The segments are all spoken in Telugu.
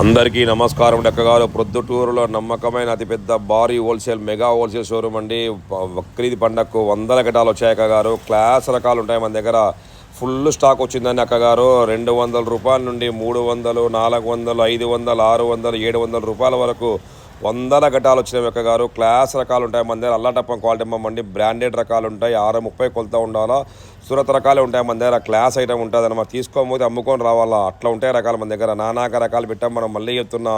అందరికీ నమస్కారం. డెక్కగారు ప్రొద్దుటూరులో నమ్మకమైన అతిపెద్ద భారీ హోల్సేల్ మెగా హోల్సేల్ షోరూమ్ అండి. బక్రీద్ పండగకు వందల గటాలు వచ్చాయి అక్కగారు. క్లాస్ రకాలు ఉంటాయి మన దగ్గర. ఫుల్ స్టాక్ వచ్చిందండి అక్కగారు. 200 రూపాయల నుండి 300, 400, 500, 600, 700 రూపాయల వరకు వందల గటాలు వచ్చినాయి అక్కగారు. క్లాస్ రకాలు ఉంటాయి మన దగ్గర. అల్లాటప్పం క్వాలిటీ అమ్మండి. బ్రాండెడ్ రకాలు ఉంటాయి. 630 కొలత ఉండాలా. సూరత్ రకాలే ఉంటాయి మన దగ్గర. క్లాస్ ఐటమ్ ఉంటుంది అన్నమాట. తీసుకోకపోతే అమ్ముకొని రావాలా, అట్లా ఉంటాయి రకాలు మన దగ్గర. నానాక రకాలు పెట్టాం మనం. మళ్ళీ చెప్తున్న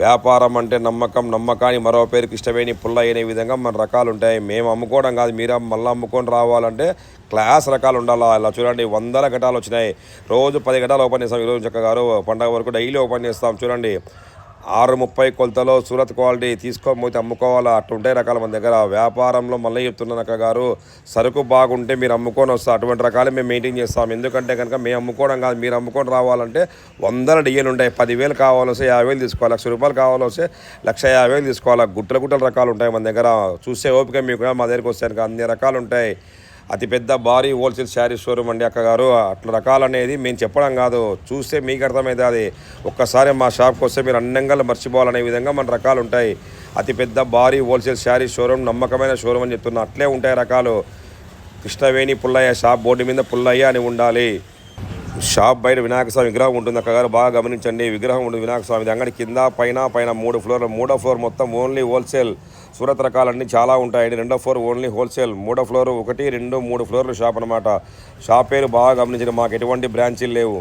వ్యాపారం అంటే నమ్మకాన్ని మరో పేరుకి ఇష్టమైన పుల్ల అనే విధంగా మన రకాలు ఉంటాయి. మేము అమ్ముకోవడం కాదు, మీరు మళ్ళీ అమ్ముకొని రావాలంటే క్లాస్ రకాలు ఉండాలా. ఇలా చూడండి, వందల గటాలు వచ్చినాయి. రోజు 10 గటాలు ఓపెన్ చేస్తాం. ఈరోజు చక్కగారు పండగ వరకు డైలీ ఓపెన్ చేస్తాం. చూడండి, 630 కొలతలో సూరత్ క్వాలిటీ. తీసుకోకపోతే అమ్ముకోవాలా, అట్లుంటాయి రకాలు మన దగ్గర. వ్యాపారంలో మళ్ళీ చెప్తున్నాను అక్కగారు, సరుకు బాగుంటే మీరు అమ్ముకొని వస్తారు. అటువంటి రకాలే మేము మెయింటైన్ చేస్తాం. ఎందుకంటే కనుక మేము అమ్ముకోవడం కాదు, మీరు అమ్ముకొని రావాలంటే వందల డిఎలు ఉంటాయి. 10,000 కావాలొస్తే 50,000 తీసుకోవాలి. 1,00,000 రూపాయలు కావాలొస్తే 1,50,000 తీసుకోవాలి. గుట్టల రకాలు ఉంటాయి మన దగ్గర. చూసే ఓపిక మీకు మా దగ్గరికి వస్తే కనుక అన్ని రకాలు ఉంటాయి. అతిపెద్ద భారీ హోల్సేల్ శారీ షోరూమ్ అండి అక్కగారు. అట్లా రకాలు అనేది మేము చెప్పడం కాదు, చూస్తే మీకు అర్థమైతే అది. ఒక్కసారి మా షాప్కి వస్తే మీరు అన్నంగా మర్చిపోవాలనే విధంగా మన రకాలు ఉంటాయి. అతిపెద్ద భారీ హోల్సేల్ శారీ షోరూమ్, నమ్మకమైన షోరూమ్ అని చెప్తున్నా. అట్లే ఉంటాయి రకాలు. కృష్ణవేణి పుల్లయ్య షాప్, బోర్డు మీద పుల్లయ్య అని ఉండాలి. షాప్ బయట వినాయక స్వామి విగ్రహం ఉంటుంది అక్కగారు. బాగా గమనించండి, విగ్రహం ఉంటుంది వినాయక స్వామి. అంగడి కింద పైన 3 ఫ్లోర్లు. 3వ ఫ్లోర్ మొత్తం ఓన్లీ హోల్సేల్ సూరత్ రకాలన్నీ చాలా ఉంటాయండి. 2వ ఫ్లోర్ ఓన్లీ హోల్సేల్. 3వ ఫ్లోర్ 1, 2, 3 ఫ్లోర్లు షాప్ అనమాట. షాప్ పేరు బాగా గమనించండి. మాకు ఎటువంటి బ్రాంచీలు లేవు.